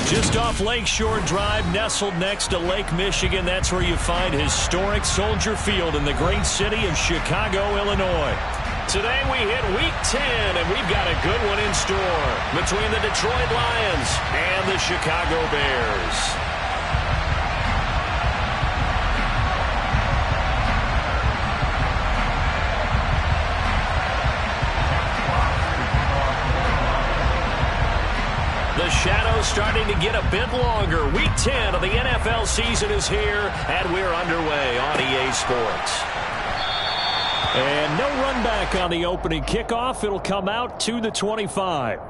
Just off Lakeshore Drive, nestled next to Lake Michigan. That's where you find historic Soldier Field in the great city of Chicago, Illinois. Today we hit Week 10, and we've got a good one in store between the Detroit Lions and the Chicago Bears. The shadow's starting to get a bit longer. Week 10 of the NFL season is here, and we're underway on EA Sports. And no run back on the opening kickoff. It'll come out to the 25.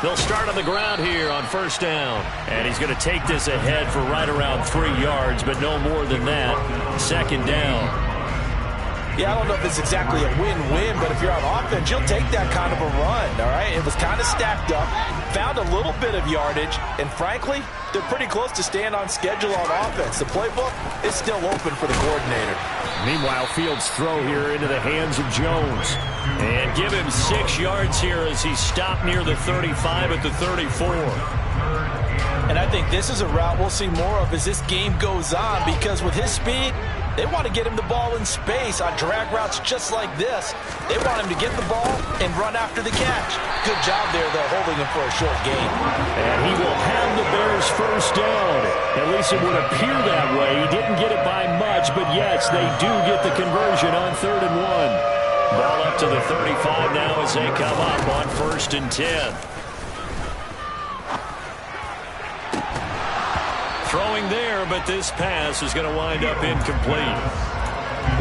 They'll start on the ground here on first down. And he's going to take this ahead for right around 3 yards, but no more than that. Second down. Yeah, I don't know if it's exactly a win-win, but if you're on offense, you'll take that kind of a run, all right? It was kind of stacked up, found a little bit of yardage, and frankly, they're pretty close to staying on schedule on offense. The playbook is still open for the coordinator. Meanwhile, Fields' throw here into the hands of Jones. And give him 6 yards here as he stopped near the 35 at the 34. And I think this is a route we'll see more of as this game goes on, because with his speed, they want to get him the ball in space on drag routes just like this. They want him to get the ball and run after the catch. Good job there, though, holding him for a short gain. And he will have the Bears first down. At least it would appear that way. He didn't get it by much, but yes, they do get the conversion on 3rd and 1. Ball up to the 35 now as they come up on 1st and 10. Throwing there, but this pass is going to wind up incomplete.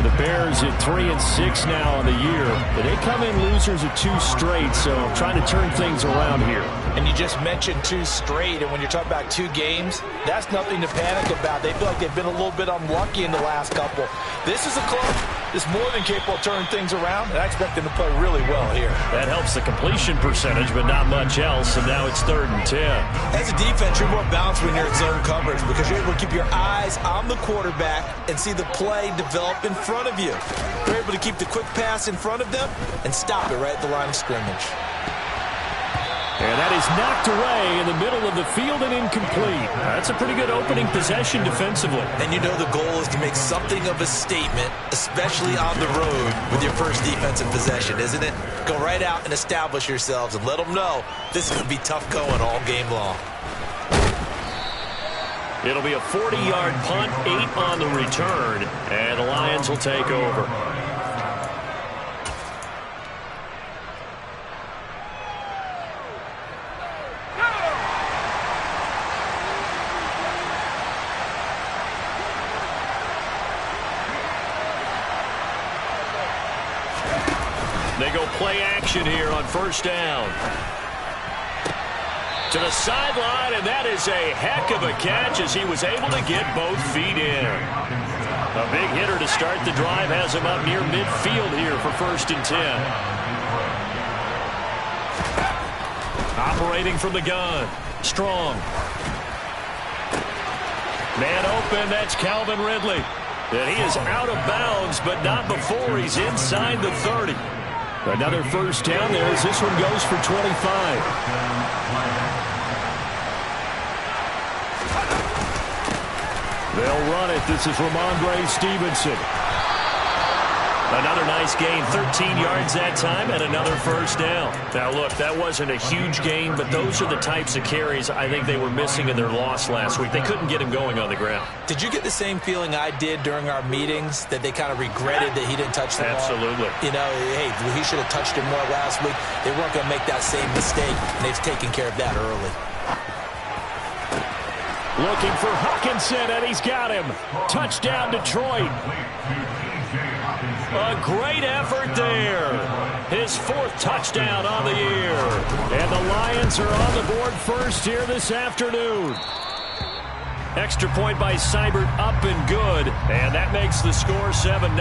The Bears at 3-6 now on the year, but they come in losers of 2 straight, so trying to turn things around here. And you just mentioned 2 straight, and when you're talking about 2 games, that's nothing to panic about. They feel like they've been a little bit unlucky in the last couple. This is a club that's more than capable of turning things around, and I expect them to play really well here. That helps the completion percentage, but not much else, and now it's 3rd and 10. As a defense, you're more balanced when you're in zone coverage because you're able to keep your eyes on the quarterback and see the play develop in front of you. You're able to keep the quick pass in front of them and stop it right at the line of scrimmage. And that is knocked away in the middle of the field and incomplete. That's a pretty good opening possession defensively. And you know the goal is to make something of a statement, especially on the road with your first defensive possession, isn't it? Go right out and establish yourselves and let them know this is going to be tough going all game long. It'll be a 40-yard punt, 8 on the return, and the Lions will take over. They go play action here on first down. To the sideline, and that is a heck of a catch as he was able to get both feet in. A big hitter to start the drive has him up near midfield here for 1st and 10. Operating from the gun. Strong. Man open, that's Calvin Ridley. And he is out of bounds, but not before he's inside the 30. Another first down there as this one goes for 25. They'll run it. This is Ramondre Stevenson. Another nice gain, 13 yards that time, and another first down. Now, look, that wasn't a huge gain, but those are the types of carries I think they were missing in their loss last week. They couldn't get him going on the ground. Did you get the same feeling I did during our meetings, that they kind of regretted that he didn't touch the ball? Absolutely. You know, hey, he should have touched it more last week. They weren't going to make that same mistake, and they've taken care of that early. Looking for Hawkinson, and he's got him. Touchdown, Detroit. A great effort there. His 4th touchdown on the year. And the Lions are on the board first here this afternoon. Extra point by Seibert up and good. And that makes the score 7-0.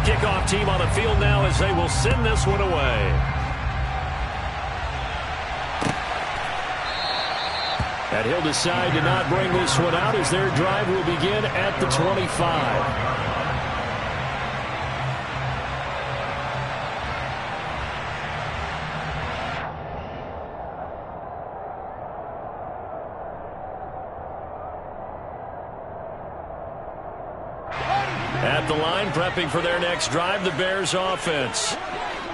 kickoff team on the field now as they will send this one away. And he'll decide to not bring this one out as their drive will begin at the 25. At the line, prepping for their next drive, the Bears offense.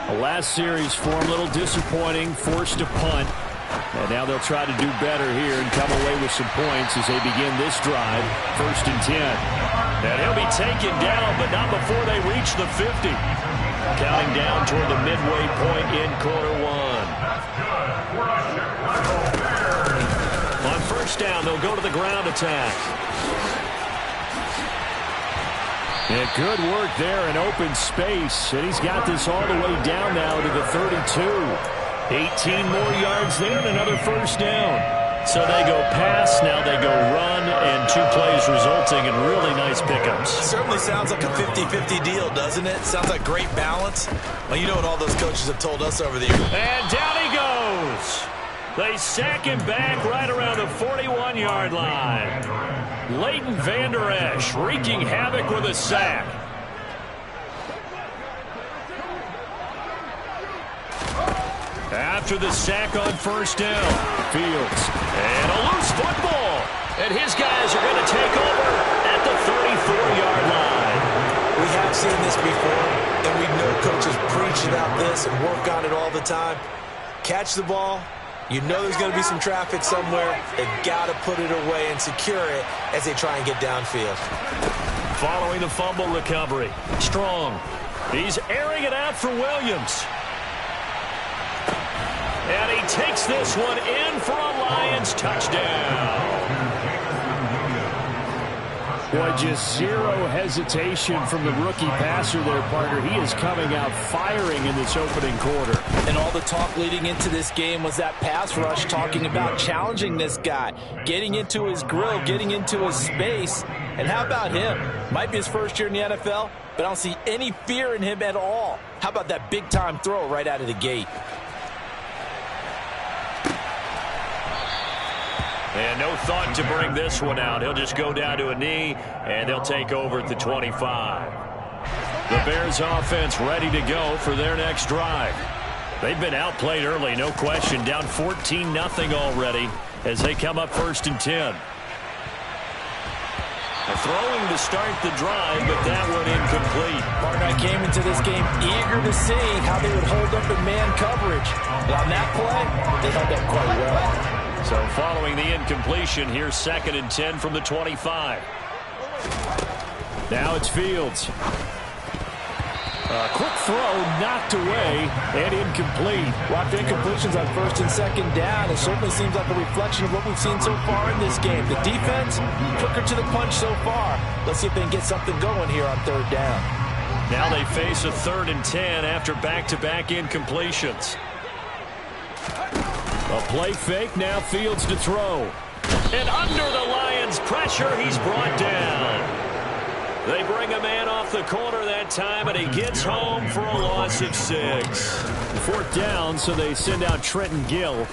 The last series form a little disappointing, forced a punt. And now they'll try to do better here and come away with some points as they begin this drive, 1st and 10. And he'll be taken down, but not before they reach the 50. Counting down toward the midway point in quarter one. On 1st down, they'll go to the ground attack. And good work there in open space. And he's got this all the way down now to the 32. 18 more yards there and another 1st down. So they go pass, now they go run, and 2 plays resulting in really nice pickups. Certainly sounds like a 50-50 deal, doesn't it? Sounds like great balance. Well, you know what all those coaches have told us over the years. And down he goes. They sack him back right around the 41-yard line. Leighton Vander Esch wreaking havoc with a sack. After the sack on 1st down, Fields. And a loose football. And his guys are going to take over at the 34-yard line. We have seen this before, and we know coaches preach about this and work on it all the time. Catch the ball. You know there's going to be some traffic somewhere. They've got to put it away and secure it as they try and get downfield. Following the fumble recovery, Strong. He's airing it out for Williams. And he takes this one in for a Lions touchdown. Boy, just zero hesitation from the rookie passer there, partner. He is coming out firing in this opening quarter. And all the talk leading into this game was that pass rush, talking about challenging this guy, getting into his grill, getting into his space. And how about him? Might be his 1st year in the NFL, but I don't see any fear in him at all. How about that big-time throw right out of the gate? And no thought to bring this one out. He'll just go down to a knee, and they'll take over at the 25. The Bears offense ready to go for their next drive. They've been outplayed early, no question. Down 14-0 already as they come up 1st and 10. Throwing to start the drive, but that one incomplete. Partner, I came into this game eager to see how they would hold up in man coverage. But on that play, they held up quite well. So following the incompletion, here's 2nd and 10 from the 25. Now it's Fields. A quick throw knocked away and incomplete. Locked incompletions on 1st and 2nd down. It certainly seems like a reflection of what we've seen so far in this game. The defense, quicker to the punch so far. Let's see if they can get something going here on 3rd down. Now they face a 3rd and 10 after back-to-back incompletions. A play fake, now Fields to throw. And under the Lions' pressure, he's brought down. They bring a man off the corner that time, and he gets home for a loss of 6. 4th down, so they send out Trenton Gill.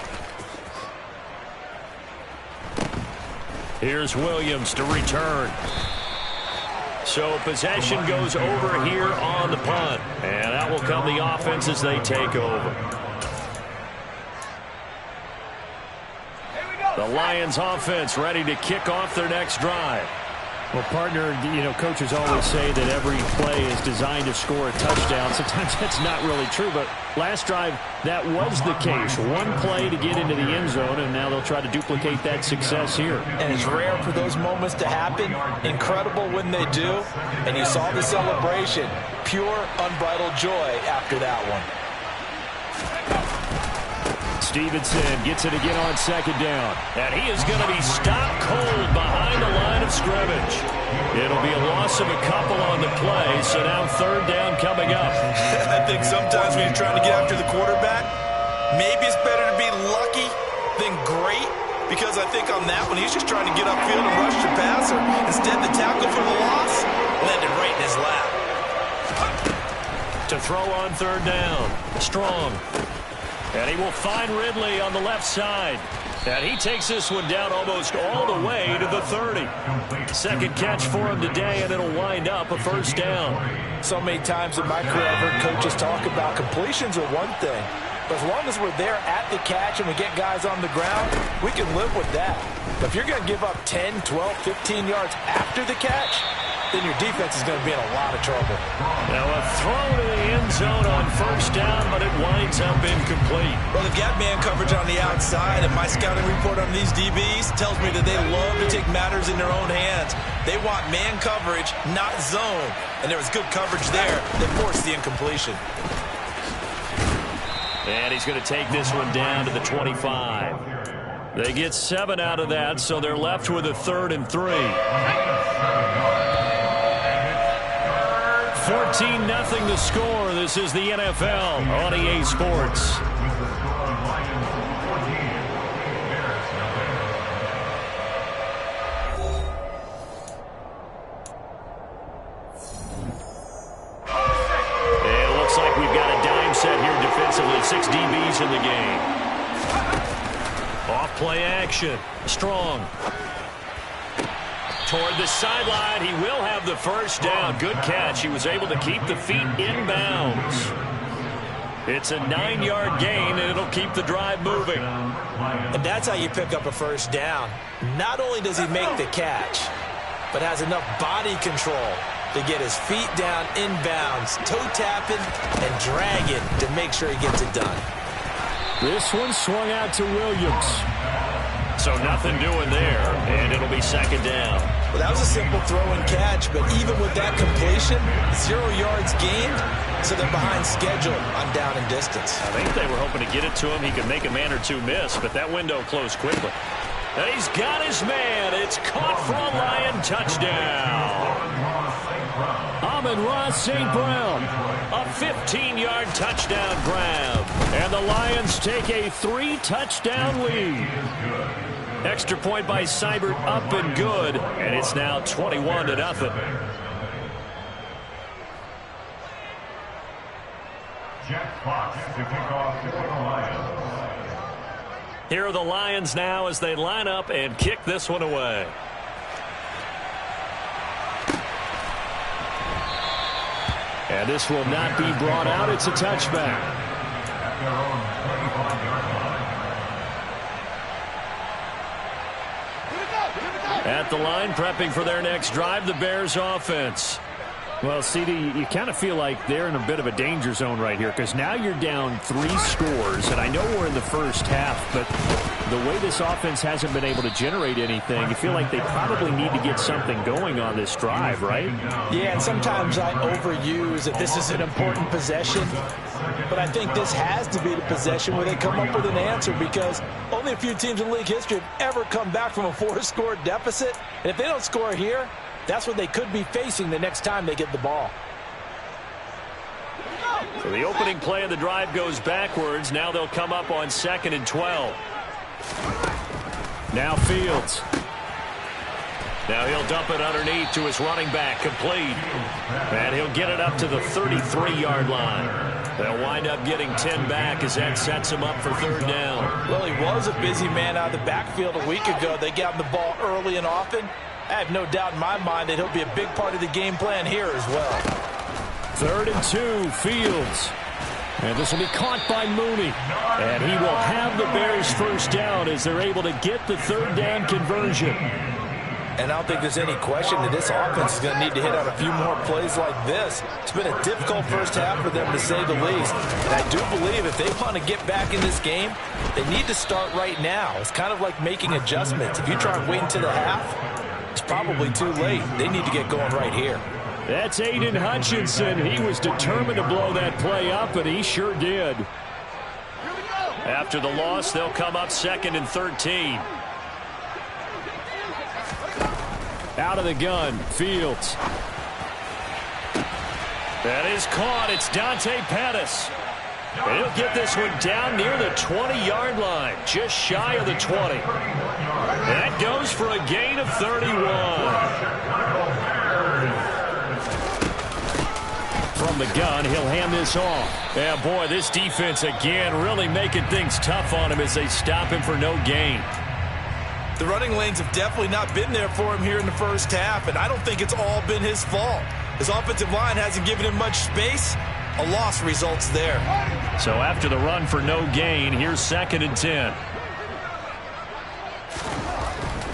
Here's Williams to return. So possession goes over here on the punt. And that will come the offense as they take over. The Lions offense ready to kick off their next drive. Well, partner, you know, coaches always say that every play is designed to score a touchdown. Sometimes that's not really true, but last drive, that was the case. One play to get into the end zone, and now they'll try to duplicate that success here. And it's rare for those moments to happen. Incredible when they do. And you saw the celebration. Pure, unbridled joy after that one. Stevenson gets it again on 2nd down. And he is going to be stopped cold behind the line of scrimmage. It'll be a loss of a couple on the play, so now 3rd down coming up. I think sometimes when you're trying to get after the quarterback, maybe it's better to be lucky than great, because I think on that one, he's just trying to get upfield and rush the passer. Instead, the tackle for the loss landed right in his lap. To throw on third down. Strong. And he will find Ridley on the left side. And he takes this one down almost all the way to the 30. Second catch for him today, and it'll wind up a first down. So many times in my career, I've heard coaches talk about completions are one thing. But as long as we're there at the catch and we get guys on the ground, we can live with that. But if you're going to give up 10, 12, 15 yards after the catch, then your defense is going to be in a lot of trouble. Now a throw to the end zone on first down, but it winds up incomplete. Well, they've got man coverage on the outside, and my scouting report on these DBs tells me that they love to take matters in their own hands. They want man coverage, not zone. And there was good coverage there that forced the incompletion. And he's going to take this one down to the 25. They get 7 out of that, so they're left with a 3rd and 3. 14-0 the score. This is the NFL on EA Sports. It looks like we've got a dime set here defensively. 6 DBs in the game. Off play action. Strong. Toward the sideline, he will have the first down. Good catch. He was able to keep the feet inbounds. It's a 9-yard gain, and it'll keep the drive moving. And that's how you pick up a first down. Not only does he make the catch, but has enough body control to get his feet down inbounds, toe tapping, and dragging to make sure he gets it done. This one swung out to Williams. So nothing doing there, and it'll be second down. Well, that was a simple throw and catch, but even with that completion, 0 yards gained, so they're behind schedule on down and distance. I think they were hoping to get it to him. He could make a man or two miss, but that window closed quickly. And he's got his man. It's caught for a Lion touchdown. Amon-Ra St. Brown, a 15-yard touchdown grab. And the Lions take a 3-touchdown lead. Extra point by Seibert up and good, and it's now 21-0. Jack Fox to kick off for the Lions. Here are the Lions now as they line up and kick this one away. And this will not be brought out. It's a touchback. At their own 25-yard line. At the line, prepping for their next drive, the Bears offense. Well, CD, you kind of feel like they're in a bit of a danger zone right here because now you're down 3 scores, and I know we're in the first half, but the way this offense hasn't been able to generate anything, you feel like they probably need to get something going on this drive, right? Yeah, and sometimes I overuse that this is an important possession, but I think this has to be the possession where they come up with an answer because only a few teams in league history have ever come back from a 4-score deficit, and if they don't score here, that's what they could be facing the next time they get the ball. So the opening play of the drive goes backwards. Now they'll come up on 2nd and 12. Now Fields. Now he'll dump it underneath to his running back, complete. And he'll get it up to the 33-yard line. They'll wind up getting 10 back as that sets him up for 3rd down. Well, he was a busy man out of the backfield a week ago. They got him the ball early and often. I have no doubt in my mind that he'll be a big part of the game plan here as well. 3rd and 2, Fields. And this will be caught by Mooney. And he will have the Bears first down as they're able to get the 3rd down conversion. And I don't think there's any question that this offense is going to need to hit on a few more plays like this. It's been a difficult first half for them, to say the least. And I do believe if they want to get back in this game, they need to start right now. It's kind of like making adjustments. If you try and wait until the half, it's probably too late. They need to get going right here. That's Aiden Hutchinson. He was determined to blow that play up, and he sure did. After the loss, they'll come up 2nd and 13. Out of the gun, Fields. That is caught. It's Dante Pettis. And he'll get this one down near the 20-yard line, just shy of the 20. That goes for a gain of 31. From from the gun. He'll hand this off. Yeah, boy, this defense again really making things tough on him as they stop him for no gain. The running lanes have definitely not been there for him here in the first half, and I don't think it's all been his fault. His offensive line hasn't given him much space. A loss results there. So after the run for no gain, here's 2nd and 10.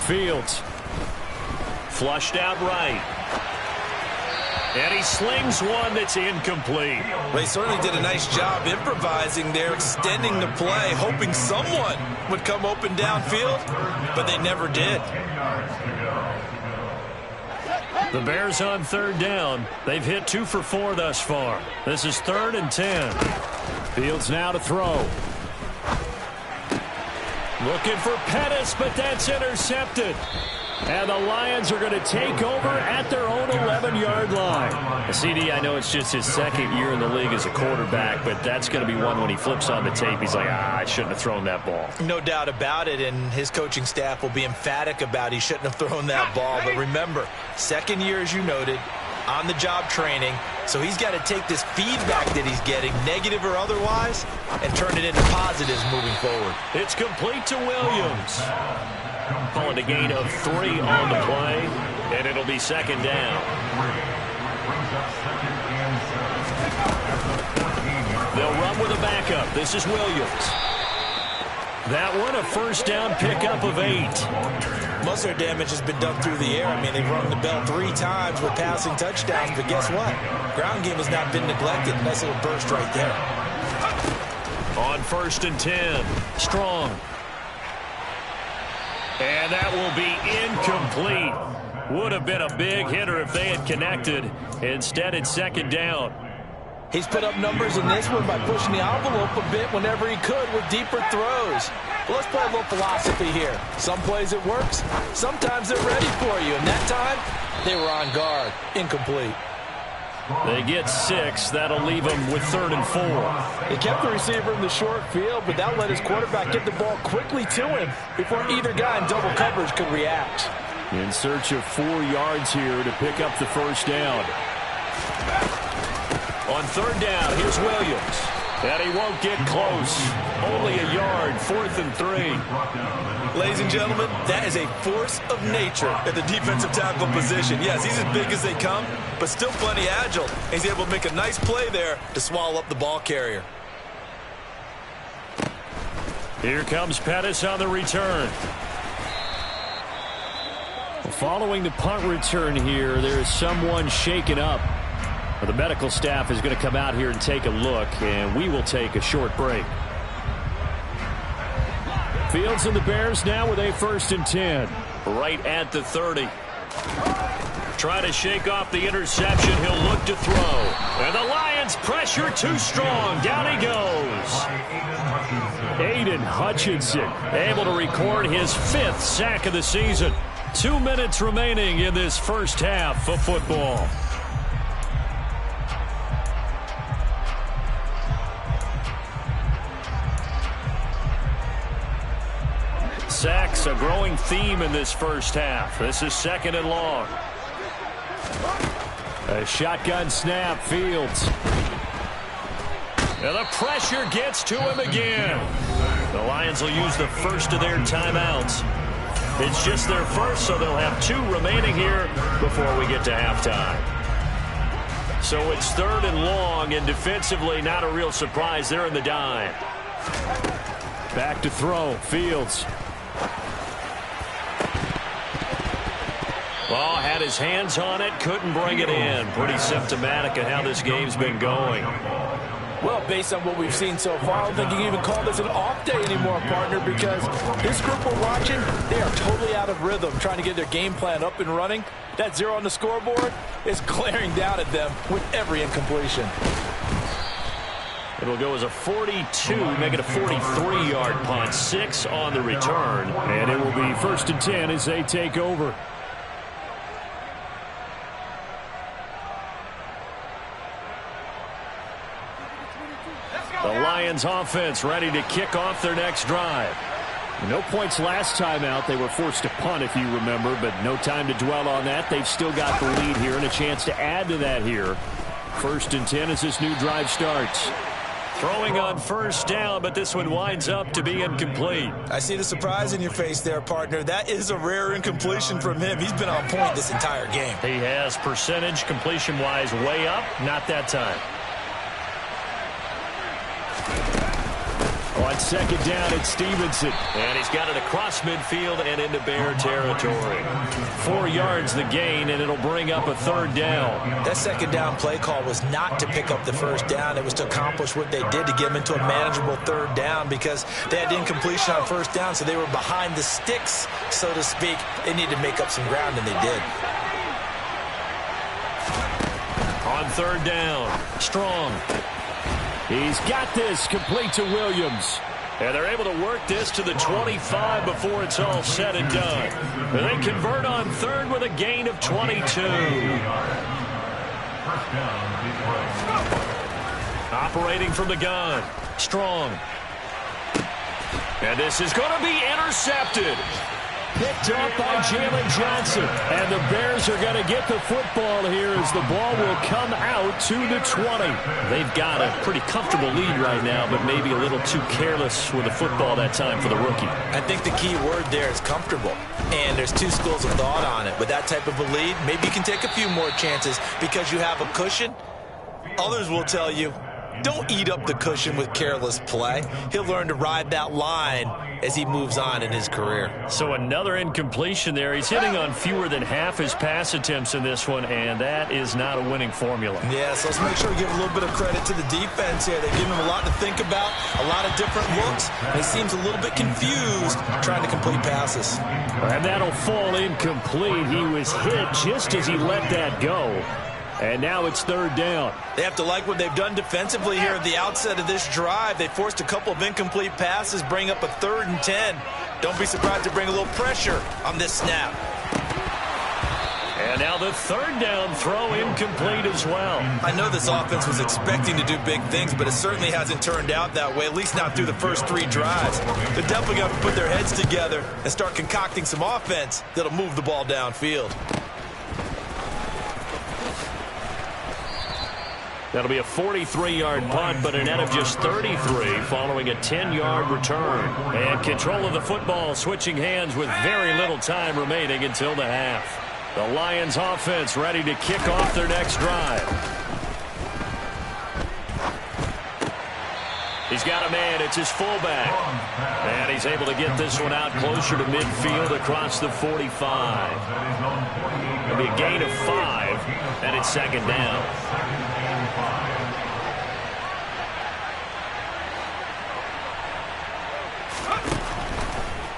Fields. Flushed out right. And he slings one that's incomplete. They certainly did a nice job improvising there, extending the play, hoping someone would come open downfield, but they never did. The Bears on 3rd down. They've hit 2 for 4 thus far. This is 3rd and 10. Fields now to throw. Looking for Pettis, but that's intercepted. And the Lions are going to take over at their own 11-yard line. CD, I know it's just his 2nd year in the league as a quarterback, but that's going to be one when he flips on the tape. He's like, I shouldn't have thrown that ball. No doubt about it, and his coaching staff will be emphatic about he shouldn't have thrown that ball. But remember, 2nd year, as you noted, on-the-job training, so he's got to take this feedback that he's getting, negative or otherwise, and turn it into positives moving forward. It's complete to Williams. Calling a gain of 3 on the play, and it'll be 2nd down. They'll run with a backup. This is Williams. That one a 1st down pickup of 8. Most of their damage has been done through the air. I mean, they've rung the bell 3 times with passing touchdowns, but guess what? Ground game has not been neglected. Nice little burst right there. On 1st and 10, Strong. And that will be incomplete. Would have been a big hitter if they had connected. Instead, it's 2nd down. He's put up numbers in this one by pushing the envelope a bit whenever he could with deeper throws. Well, let's play a little philosophy here. Some plays it works. Sometimes they're ready for you. And that time, they were on guard. Incomplete. They get 6. That'll leave them with 3rd and 4. He kept the receiver in the short field, but that let his quarterback get the ball quickly to him before either guy in double coverage could react. In search of 4 yards here to pick up the 1st down. On 3rd down, here's Williams. And he won't get close. Only a yard, 4th and 3. Ladies and gentlemen, that is a force of nature at the defensive tackle position. Yes, he's as big as they come, but still plenty agile. He's able to make a nice play there to swallow up the ball carrier. Here comes Pettis on the return. Following the punt return here, there is someone shaken up. The medical staff is going to come out here and take a look, and we will take a short break. Fields and the Bears now with a 1st and 10. Right at the 30. Trying to shake off the interception. He'll look to throw. And the Lions pressure too strong. Down he goes. Aiden Hutchinson able to record his 5th sack of the season. 2 minutes remaining in this first half of football. Sacks, a growing theme in this first half. This is 2nd and long. A shotgun snap, Fields. And the pressure gets to him again. The Lions will use the first of their timeouts. It's just their first, so they'll have 2 remaining here before we get to halftime. So it's 3rd and long, and defensively not a real surprise. They're in the dime. Back to throw, Fields. Well, had his hands on it, couldn't bring it in. Pretty symptomatic of how this game's been going. Well, based on what we've seen so far, I don't think you can even call this an off day anymore, partner, because this group we're watching, they are totally out of rhythm, trying to get their game plan up and running. That 0 on the scoreboard is glaring down at them with every incompletion. It'll go as a 42, make it a 43-yard punt, 6 on the return. And it will be 1st and 10 as they take over. The Lions offense ready to kick off their next drive. No points last time out. They were forced to punt, if you remember, but no time to dwell on that. They've still got the lead here and a chance to add to that here 1st and 10 as this new drive starts. Throwing on 1st down, but this one winds up to be incomplete. I see the surprise in your face there, partner. That is a rare incompletion from him. He's been on point this entire game. He has percentage completion-wise way up. Not that time. On 2nd down, it's Stevenson. And he's got it across midfield and into Bear territory. 4 yards the gain, and it'll bring up a 3rd down. That 2nd down play call was not to pick up the 1st down. It was to accomplish what they did to get them into a manageable 3rd down because they had incompletion on 1st down, so they were behind the sticks, so to speak. They needed to make up some ground, and they did. On 3rd down, Strong. He's got this, complete to Williams. And they're able to work this to the 25 before it's all said and done. And they convert on 3rd with a gain of 22. Operating from the gun, Strong. And this is going to be intercepted. Picked up by Jalen Johnson. And the Bears are going to get the football here as the ball will come out to the 20. They've got a pretty comfortable lead right now, but maybe a little too careless with the football that time for the rookie. I think the key word there is comfortable. And there's 2 schools of thought on it. With that type of a lead, maybe you can take a few more chances because you have a cushion. Others will tell you, don't eat up the cushion with careless play. He'll learn to ride that line as he moves on in his career. So another incompletion there. He's hitting on fewer than half his pass attempts in this one, and that is not a winning formula. Yeah, so let's make sure we give a little bit of credit to the defense here. They give him a lot to think about, a lot of different looks, and he seems a little bit confused trying to complete passes. And that'll fall incomplete. He was hit just as he let that go. And now it's 3rd down. They have to like what they've done defensively here at the outset of this drive. They forced a couple of incomplete passes, bring up a 3rd and 10. Don't be surprised to bring a little pressure on this snap. And now the 3rd down throw incomplete as well. I know this offense was expecting to do big things, but it certainly hasn't turned out that way, at least not through the first 3 drives. They're definitely going to put their heads together and start concocting some offense that'll move the ball downfield. That'll be a 43-yard punt, but a net of just 33 following a 10-yard return. And control of the football switching hands with very little time remaining until the half. The Lions offense ready to kick off their next drive. He's got a man. It's his fullback. And he's able to get this one out closer to midfield across the 45. It'll be a gain of 5, and it's 2nd down.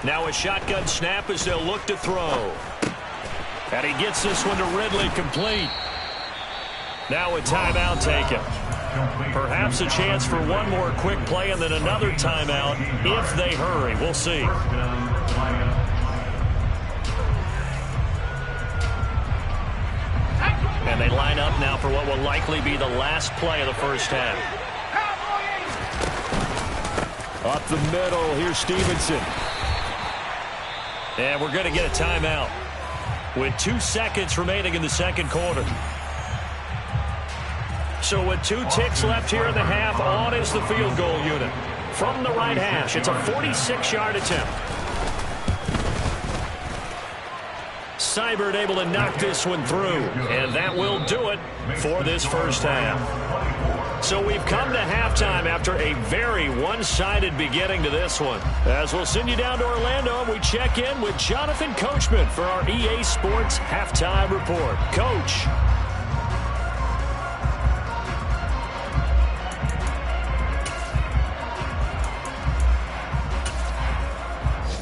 Now a shotgun snap as they'll look to throw. And he gets this one to Ridley complete. Now a timeout taken. Perhaps a chance for one more quick play and then another timeout if they hurry. We'll see. And they line up now for what will likely be the last play of the first half. Up the middle, here's Stevenson. And we're going to get a timeout with 2 seconds remaining in the 2nd quarter. So with 2 ticks left here in the half, on is the field goal unit. From the right hash, it's a 46-yard attempt. Seibert able to knock this one through, and that will do it for this first half. So we've come to halftime after a very one-sided beginning to this one. As we'll send you down to Orlando, and we check in with Jonathan Coachman for our EA Sports Halftime Report. Coach.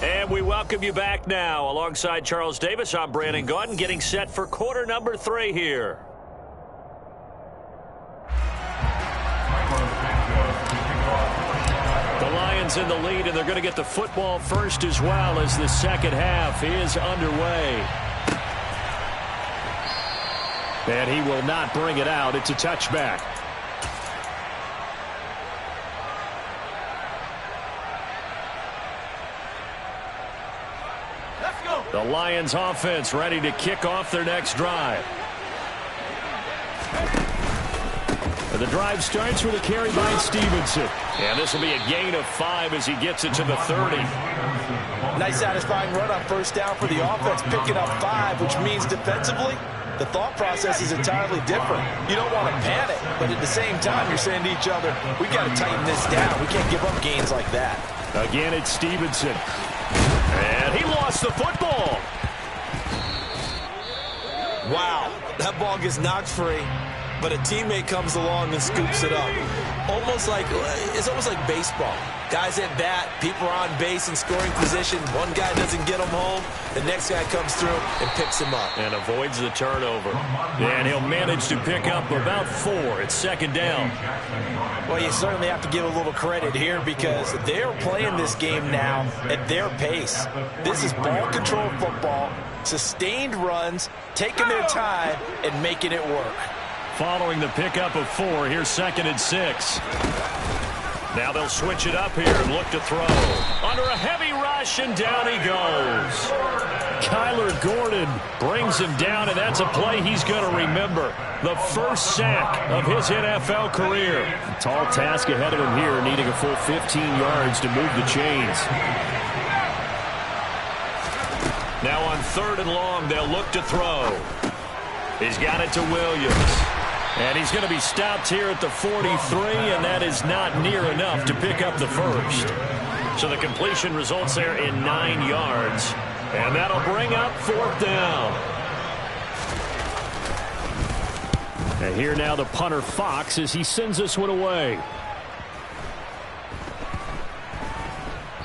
And we welcome you back now. Alongside Charles Davis, I'm Brandon Gaudin, getting set for quarter number 3 here. The Lions in the lead, and they're going to get the football first as well as the second half is underway. And he will not bring it out. It's a touchback. The Lions offense ready to kick off their next drive. The drive starts with a carry by Stevenson. And this will be a gain of 5 as he gets it to the 30. Nice satisfying run on first down for the offense, picking up 5, which means defensively, the thought process is entirely different. You don't want to panic, but at the same time, you're saying to each other, we got to tighten this down. We can't give up gains like that. Again, it's Stevenson. And he lost the football. Wow, that ball gets knocked free, but a teammate comes along and scoops it up. It's almost like baseball. Guys at bat, people are on base in scoring position. One guy doesn't get him home. The next guy comes through and picks him up. And avoids the turnover. And he'll manage to pick up about 4. It's second down. Well, you certainly have to give a little credit here because they're playing this game now at their pace. This is ball control football, sustained runs, taking their time, and making it work. Following the pickup of 4, here's second and 6. Now they'll switch it up here and look to throw. Under a heavy rush, and down he goes. Kyler Gordon brings him down, and that's a play he's going to remember. The first sack of his NFL career. Tall task ahead of him here, needing a full 15 yards to move the chains. Now on 3rd and long, they'll look to throw. He's got it to Williams. And he's going to be stopped here at the 43, and that is not near enough to pick up the first. So the completion results there in 9 yards. And that'll bring up 4th down. And here now the punter Fox as he sends this one away.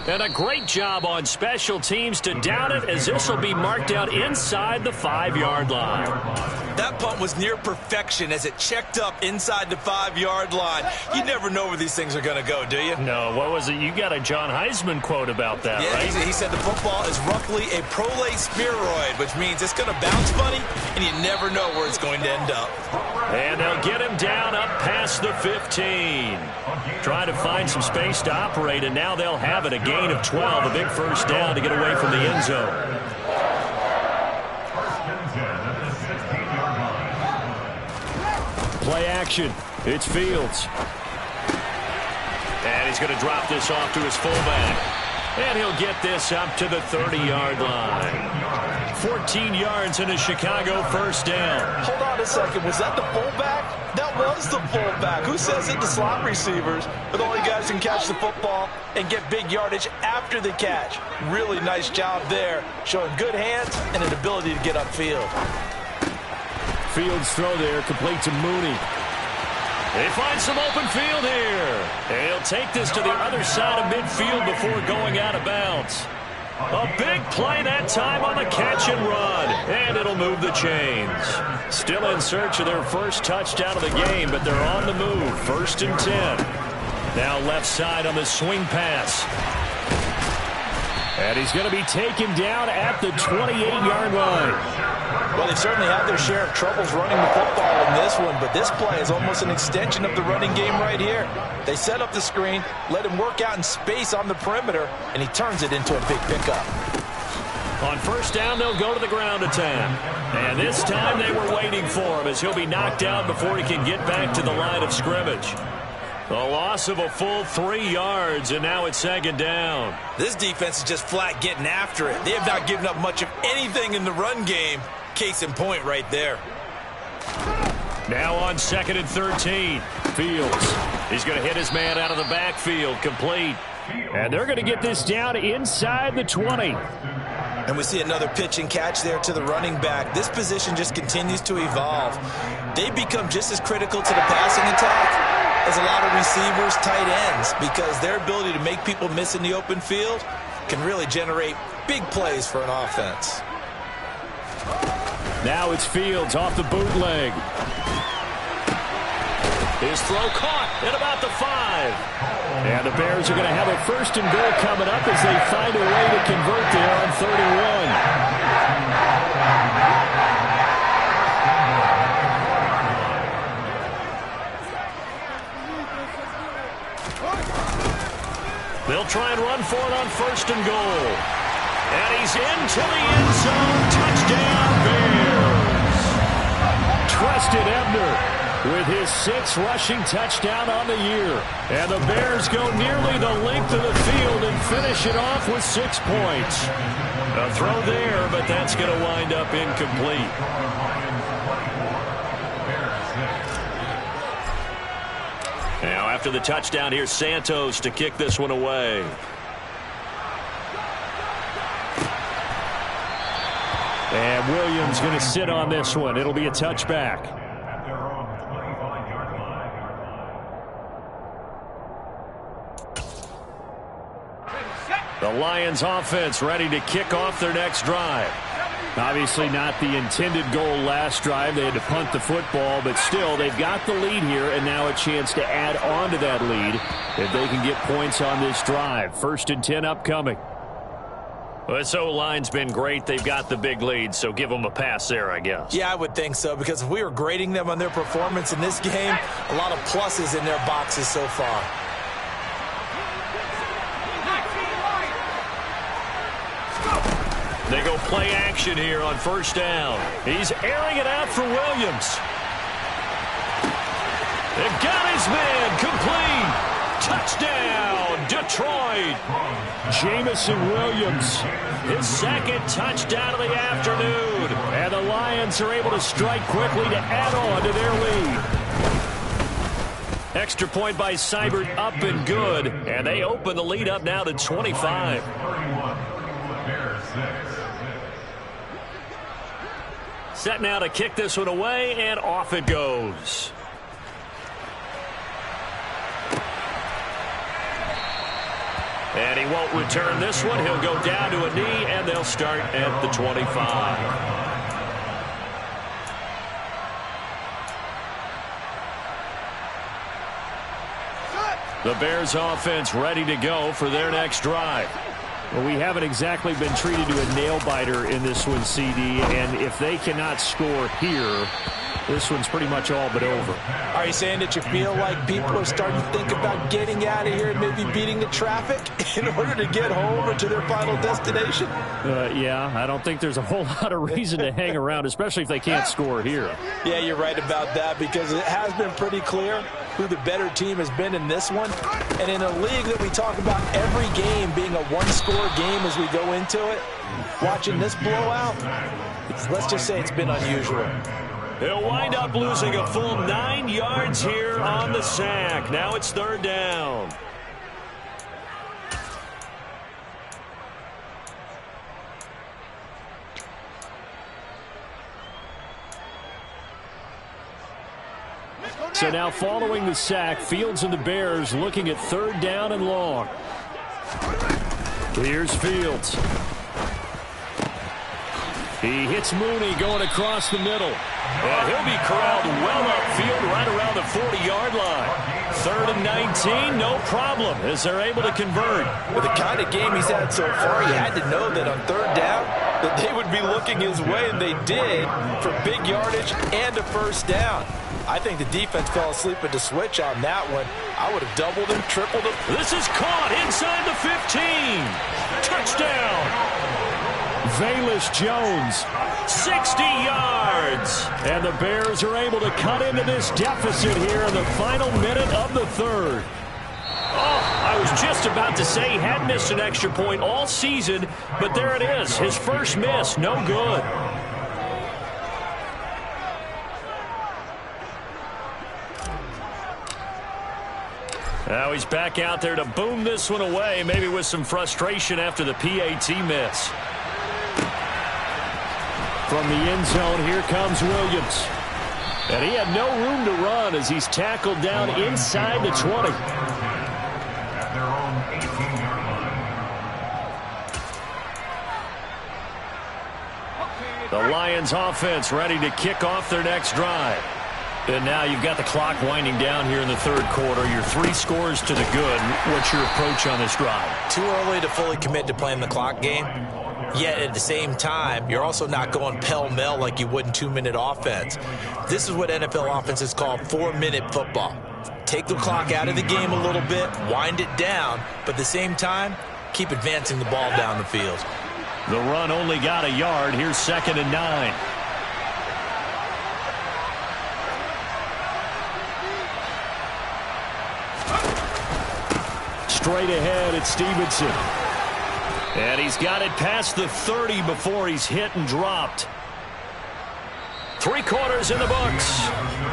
And a great job on special teams to down it, as this will be marked out inside the 5-yard line. That punt was near perfection as it checked up inside the 5-yard line. You never know where these things are going to go, do you? No, what was it? You got a John Heisman quote about that, yeah, right? He said the football is roughly a prolate spheroid, which means it's going to bounce funny, and you never know where it's going to end up. And they'll get him down up past the 15. Trying to find some space to operate, and now they'll have it. A gain of 12, a big first down to get away from the end zone. Play action. It's Fields. And he's going to drop this off to his fullback. And he'll get this up to the 30-yard line. 14 yards and a Chicago first down. Hold on a second. Was that the fullback? That was the fullback. Who says it? The slot receivers are the only guys who can catch the football and get big yardage after the catch. Really nice job there, showing good hands and an ability to get upfield. Fields throw there, complete to Mooney. They find some open field here. And he'll take this to the other side of midfield before going out of bounds. A big play that time on the catch and run. And it'll move the chains. Still in search of their first touchdown of the game, but they're on the move. 1st and 10. Now left side on the swing pass. And he's going to be taken down at the 28-yard line. Well, they certainly have their share of troubles running the football in this one, but this play is almost an extension of the running game right here. They set up the screen, let him work out in space on the perimeter, and he turns it into a big pickup. On first down, they'll go to the ground attack. And this time they were waiting for him as he'll be knocked down before he can get back to the line of scrimmage. A loss of a full 3 yards, and now it's second down. This defense is just flat getting after it. They have not given up much of anything in the run game. Case in point right there. Now on 2nd and 13. Fields. He's going to hit his man out of the backfield. Complete. And they're going to get this down inside the 20. And we see another pitch and catch there to the running back. This position just continues to evolve. They become just as critical to the passing attack as a lot of receivers, tight ends, because their ability to make people miss in the open field can really generate big plays for an offense. Now it's Fields off the bootleg. His throw caught at about the 5. And the Bears are going to have a 1st and goal coming up as they find a way to convert there on 31. They'll try and run for it on 1st and goal. And he's into the end zone. Touchdown, Bears. Treston Ebner with his 6th rushing touchdown on the year. And the Bears go nearly the length of the field and finish it off with 6 points. A throw there, but that's going to wind up incomplete. Now after the touchdown, here's Santos to kick this one away. And Williams going to sit on this one. It'll be a touchback. The Lions offense ready to kick off their next drive. Obviously not the intended goal last drive. They had to punt the football, but still they've got the lead here and now a chance to add on to that lead if they can get points on this drive. 1st and 10 upcoming. Well, this O-line's been great. They've got the big lead, so give them a pass there, I guess. Yeah, I would think so, because if we were grading them on their performance in this game, a lot of pluses in their boxes so far. They go play action here on 1st down. He's airing it out for Williams. They've got his man complete. Touchdown, Detroit. Jamison Williams, his 2nd touchdown of the afternoon. And the Lions are able to strike quickly to add on to their lead. Extra point by Seibert, up and good. And they open the lead up now to 25. Set now to kick this one away, and off it goes. And he won't return this one. He'll go down to a knee, and they'll start at the 25. The Bears offense ready to go for their next drive. Well, we haven't exactly been treated to a nail-biter in this one, CD, and if they cannot score here, this one's pretty much all but over. Are you saying that you feel like people are starting to think about getting out of here and maybe beating the traffic in order to get home or to their final destination? Yeah, I don't think there's a whole lot of reason to hang around, especially if they can't score here. Yeah, you're right about that, because it has been pretty clear who the better team has been in this one. And in a league that we talk about every game being a one-score game as we go into it, watching this blowout, let's just say it's been unusual. He'll wind up losing a full 9 yards here on the sack. Now it's 3rd down. So now following the sack, Fields and the Bears looking at 3rd down and long. Here's Fields. He hits Mooney going across the middle. And he'll be corralled well upfield right around the 40-yard line. 3rd and 19, no problem, as they're able to convert. With the kind of game he's had so far, you had to know that on 3rd down that they would be looking his way, and they did, for big yardage and a 1st down. I think the defense fell asleep at the switch on that one. I would have doubled him, tripled him. This is caught inside the 15. Touchdown. Velus Jones, 60 yards. And the Bears are able to cut into this deficit here in the final minute of the 3rd. Oh, I was just about to say he had missed an extra point all season, but there it is. His first miss, no good. Now he's back out there to boom this one away, maybe with some frustration after the PAT miss. From the end zone, here comes Williams. And he had no room to run as he's tackled down inside the 20. At their own 18-yard line. The Lions offense ready to kick off their next drive. And now you've got the clock winding down here in the 3rd quarter. You're 3 scores to the good. What's your approach on this drive? Too early to fully commit to playing the clock game. Yet at the same time, you're also not going pell-mell like you would in 2-minute offense. This is what NFL offenses call 4-minute football. Take the clock out of the game a little bit, wind it down, but at the same time, keep advancing the ball down the field. The run only got a yard. Here's 2nd and 9. straight ahead. It's Stevenson. And he's got it past the 30 before he's hit and dropped. 3 quarters in the books.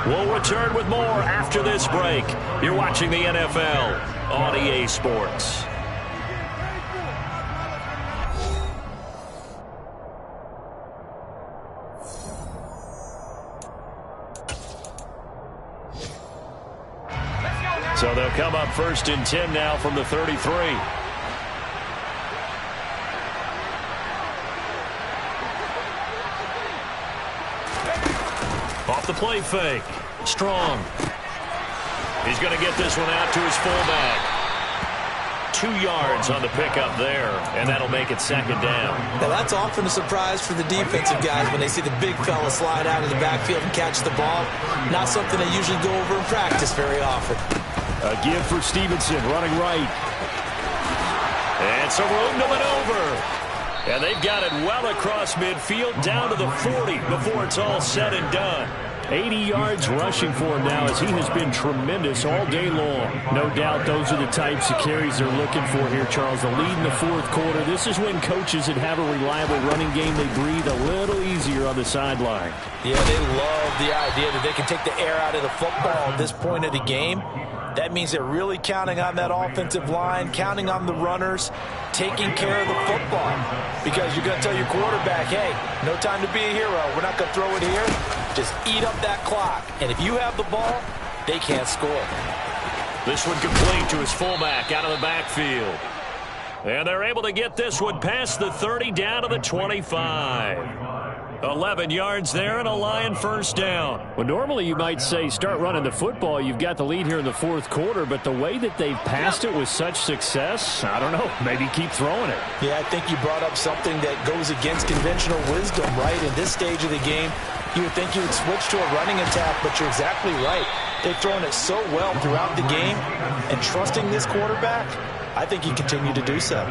We'll return with more after this break. You're watching the NFL on EA Sports. So they'll come up 1st and 10 now from the 33. Off the play fake. Strong. He's going to get this one out to his fullback. 2 yards on the pickup there, and that'll make it 2nd down. Now, that's often a surprise for the defensive guys when they see the big fella slide out of the backfield and catch the ball. Not something they usually go over in practice very often. A give for Stevenson, running right. And some room to maneuver. And they've got it well across midfield, down to the 40 before it's all said and done. 80 yards rushing for him now as he has been tremendous all day long. No doubt those are the types of carries they're looking for here, Charles. The lead in the 4th quarter. This is when coaches that have a reliable running game, they breathe a little easier on the sideline. Yeah, they love the idea that they can take the air out of the football at this point of the game. That means they're really counting on that offensive line, counting on the runners, taking care of the football. Because you're going to tell your quarterback, hey, no time to be a hero. We're not going to throw it here. Just eat up that clock. And if you have the ball, they can't score. This one complete to his fullback out of the backfield. And they're able to get this one past the 30 down to the 25. 11 yards there and a Lion 1st down. Well, normally you might say start running the football. You've got the lead here in the 4th quarter, but the way that they've passed it with such success, I don't know, maybe keep throwing it. Yeah, I think you brought up something that goes against conventional wisdom, right? In this stage of the game, you would think you would switch to a running attack, but you're exactly right. They've thrown it so well throughout the game, and trusting this quarterback, I think you continue to do so.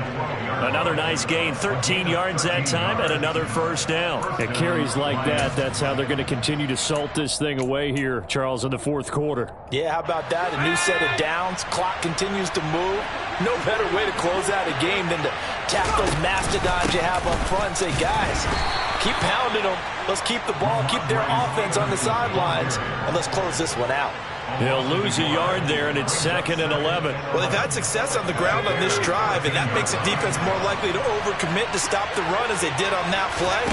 Another nice gain, 13 yards that time, and another 1st down. It carries like that. That's how they're going to continue to salt this thing away here, Charles, in the 4th quarter. Yeah, how about that? A new set of downs. Clock continues to move. No better way to close out a game than to tap those mastodons you have up front and say, guys, keep pounding them. Let's keep the ball, keep their offense on the sidelines, and let's close this one out. He'll lose a yard there, and it's 2nd and 11. Well, they've had success on the ground on this drive, and that makes the defense more likely to overcommit to stop the run as they did on that play.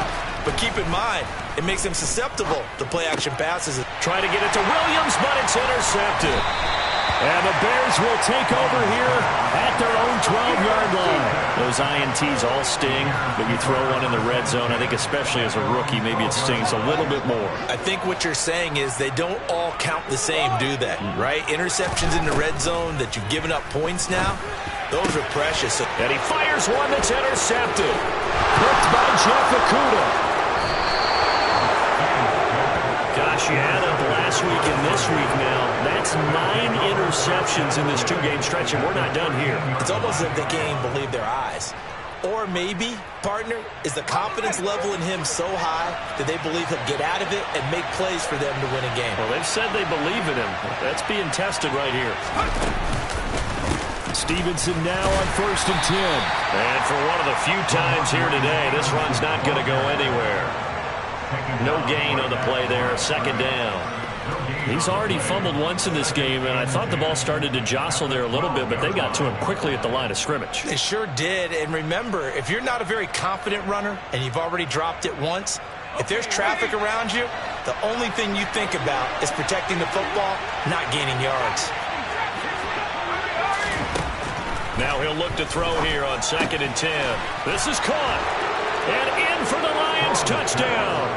But keep in mind, it makes them susceptible to play-action passes. Try to get it to Williams, but it's intercepted. And the Bears will take over here at their own 12-yard line. Those INTs all sting, but you throw one in the red zone, I think especially as a rookie, maybe it stings a little bit more. I think what you're saying is they don't all count the same, do they? Right? Interceptions in the red zone that you've given up points now, those are precious. And he fires one that's intercepted. Picked by Jeff Okudah. Gosh, you add up last week and this week now. That's 9 interceptions in this 2-game stretch, and we're not done here. It's almost as if they can't even believe their eyes. Or maybe, partner, is the confidence level in him so high that they believe he'll get out of it and make plays for them to win a game. Well, they've said they believe in him. That's being tested right here. Stevenson now on 1st and 10. And for one of the few times here today, this run's not going to go anywhere. No gain on the play there, 2nd down. He's already fumbled once in this game, and I thought the ball started to jostle there a little bit, but they got to him quickly at the line of scrimmage. They sure did, and remember, if you're not a very confident runner and you've already dropped it once, if there's traffic around you, the only thing you think about is protecting the football, not gaining yards. Now he'll look to throw here on 2nd and 10. This is caught. And in for the Lions touchdown.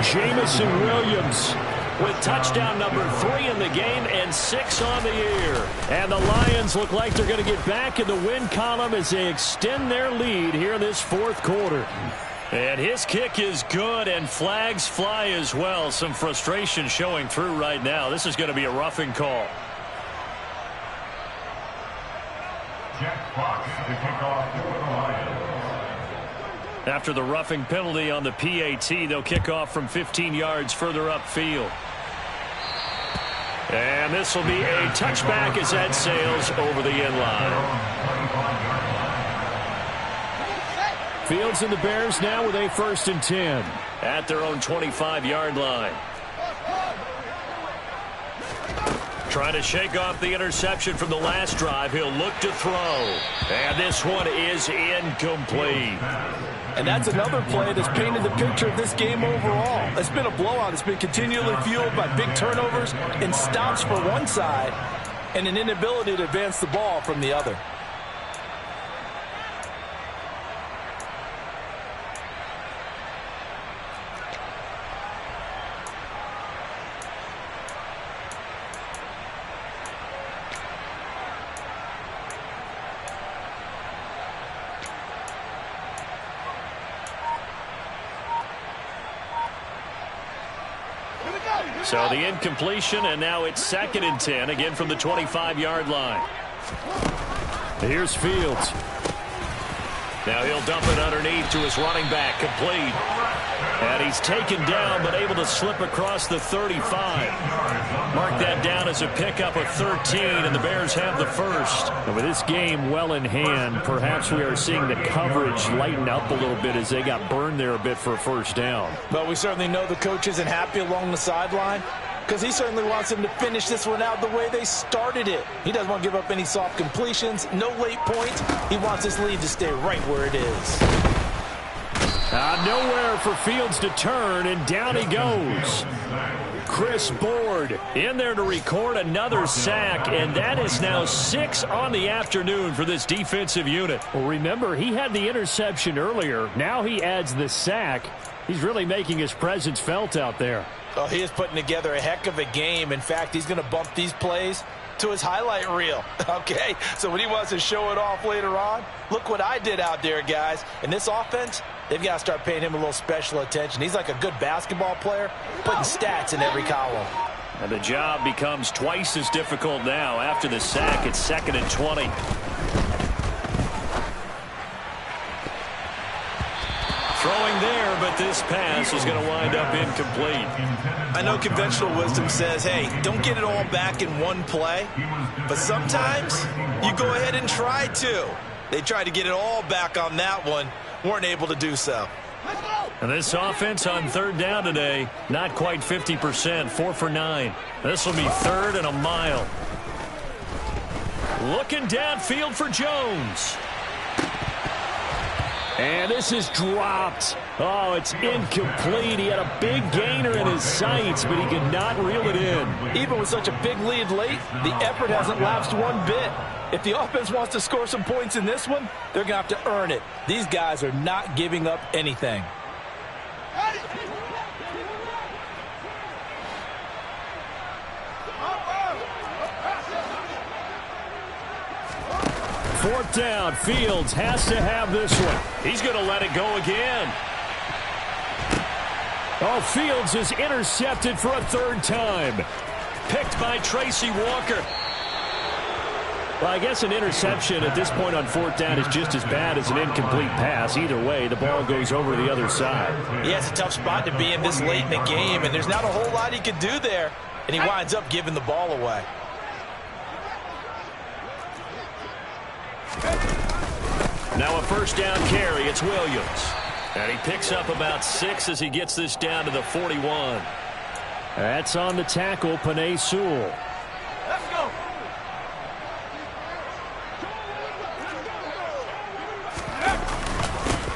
Jamison Williams with touchdown number 3 in the game and 6 on the year. And the Lions look like they're going to get back in the win column as they extend their lead here in this 4th quarter. And his kick is good, and flags fly as well. Some frustration showing through right now. This is going to be a roughing call. Jack Fox to kick off for the Lions. After the roughing penalty on the PAT, they'll kick off from 15 yards further upfield. And this will be a touchback as that sails over the end line. Fields and the Bears now with a 1st and 10. At their own 25-yard line. Trying to shake off the interception from the last drive. He'll look to throw. And this one is incomplete. And that's another play that's painted the picture of this game overall. It's been a blowout. It's been continually fueled by big turnovers and stops for one side and an inability to advance the ball from the other. So the incompletion, and now it's 2nd and 10, again from the 25-yard line. Here's Fields. Now he'll dump it underneath to his running back, complete. And he's taken down, but able to slip across the 35. Mark that down as a pickup of 13, and the Bears have the first. And with this game well in hand, perhaps we are seeing the coverage lighten up a little bit as they got burned there a bit for a 1st down. But we certainly know the coach isn't happy along the sideline because he certainly wants them to finish this one out the way they started it. He doesn't want to give up any soft completions, no late points. He wants this lead to stay right where it is. Nowhere for Fields to turn, and down he goes. Chris Board in there to record another sack, and that is now 6 on the afternoon for this defensive unit. Well, remember, he had the interception earlier. Now he adds the sack. He's really making his presence felt out there. Oh, he is putting together a heck of a game. In fact, he's going to bump these plays to his highlight reel. Okay, so when he wants to show it off later on, look what I did out there, guys. In this offense, they've got to start paying him a little special attention. He's like a good basketball player, putting stats in every column. And the job becomes twice as difficult now. After the sack, it's 2nd and 20. Throwing there, but this pass is going to wind up incomplete. I know conventional wisdom says, hey, don't get it all back in one play. But sometimes you go ahead and try to. They tried to get it all back on that one. Weren't able to do so. And this offense on 3rd down today, not quite 50%, 4 for 9. This will be 3rd and a mile. Looking downfield for Jones. And this is dropped. Oh, it's incomplete. He had a big gainer in his sights, but he could not reel it in. Even with such a big lead late, the effort hasn't lapsed one bit. If the offense wants to score some points in this one, they're going to have to earn it. These guys are not giving up anything. Fourth down. Fields has to have this one. He's going to let it go again. Oh, Fields is intercepted for a 3rd time. Picked by Tracy Walker. Well, I guess an interception at this point on 4th down is just as bad as an incomplete pass. Either way, the ball goes over the other side. Yeah, it's a tough spot to be in this late in the game, and there's not a whole lot he could do there, and he winds up giving the ball away. Now a 1st down carry. It's Williams. And he picks up about 6 as he gets this down to the 41. That's on the tackle, Penei Sewell. Let's go.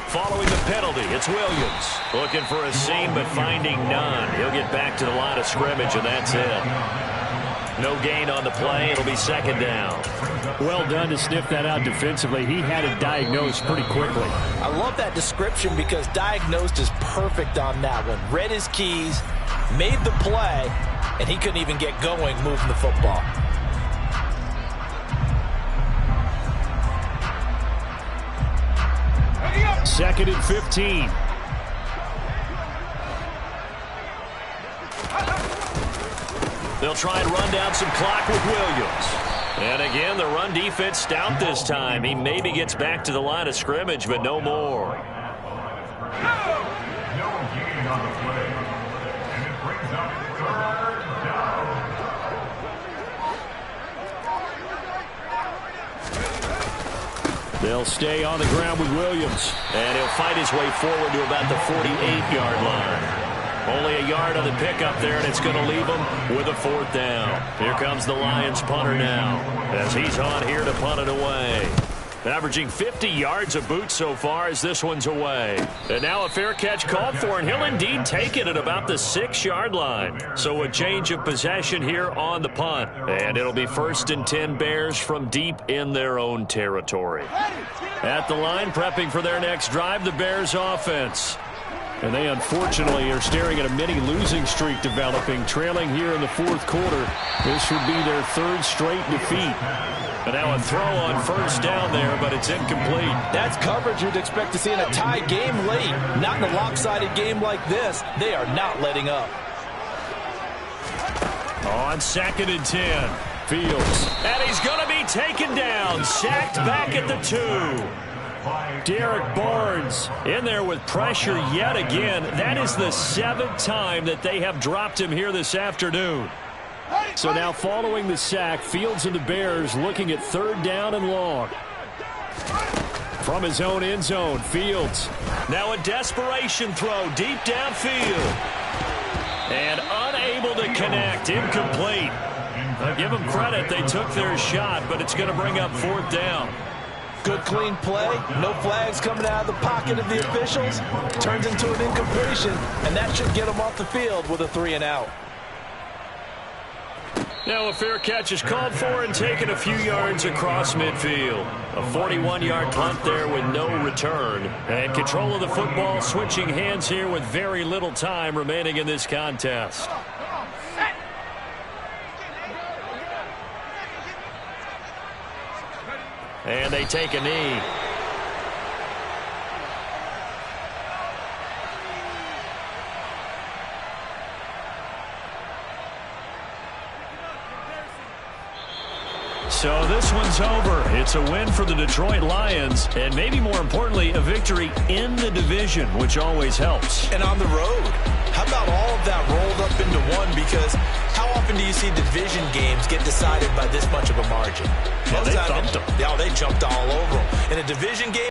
Following the penalty, it's Williams. Looking for a seam, but finding none. He'll get back to the line of scrimmage, and that's it. No gain on the play. It'll be 2nd down. Well done to sniff that out defensively. He had it diagnosed pretty quickly. I love that description because diagnosed is perfect on that one. Read his keys, made the play, and he couldn't even get going moving the football. Second and 15. They'll try and run down some clock with Williams. And again, the run defense stout this time. He maybe gets back to the line of scrimmage, but no more. No gain on the play. And it brings up 3rd down. They'll stay on the ground with Williams. And he'll fight his way forward to about the 48-yard line. Only a yard on the pickup there, and it's going to leave him with a 4th down. Here comes the Lions punter now, as he's on here to punt it away. Averaging 50 yards a boot so far as this one's away. And now a fair catch called for, and he'll indeed take it at about the 6-yard line. So a change of possession here on the punt. And it'll be 1st and 10 Bears from deep in their own territory. At the line, prepping for their next drive, the Bears offense. And they unfortunately are staring at a mini losing streak developing, trailing here in the 4th quarter. This would be their 3rd straight defeat. And now a throw on 1st down there, but it's incomplete. That's coverage you'd expect to see in a tie game late. Not in a lopsided game like this. They are not letting up. On 2nd and 10, Fields. And he's going to be taken down, sacked back at the 2. Derek Barnes in there with pressure yet again. That is the 7th time that they have dropped him here this afternoon. So now following the sack, Fields and the Bears looking at 3rd down and long. From his own end zone, Fields. Now a desperation throw deep downfield. And unable to connect, incomplete. I'll give them credit, they took their shot, but it's going to bring up 4th down. Good clean play, no flags coming out of the pocket of the officials. Turns into an incompletion, and that should get them off the field with a 3-and-out. Now a fair catch is called for and taken a few yards across midfield. A 41-yard punt there with no return. And control of the football switching hands here with very little time remaining in this contest. And they take a knee. So this one's over. It's a win for the Detroit Lions, and maybe more importantly, a victory in the division, which always helps. And on the road. How about all of that rolled up into one? Because how often do you see division games get decided by this much of a margin? Yeah, they thumped them. Yeah, they jumped all over them. In a division game,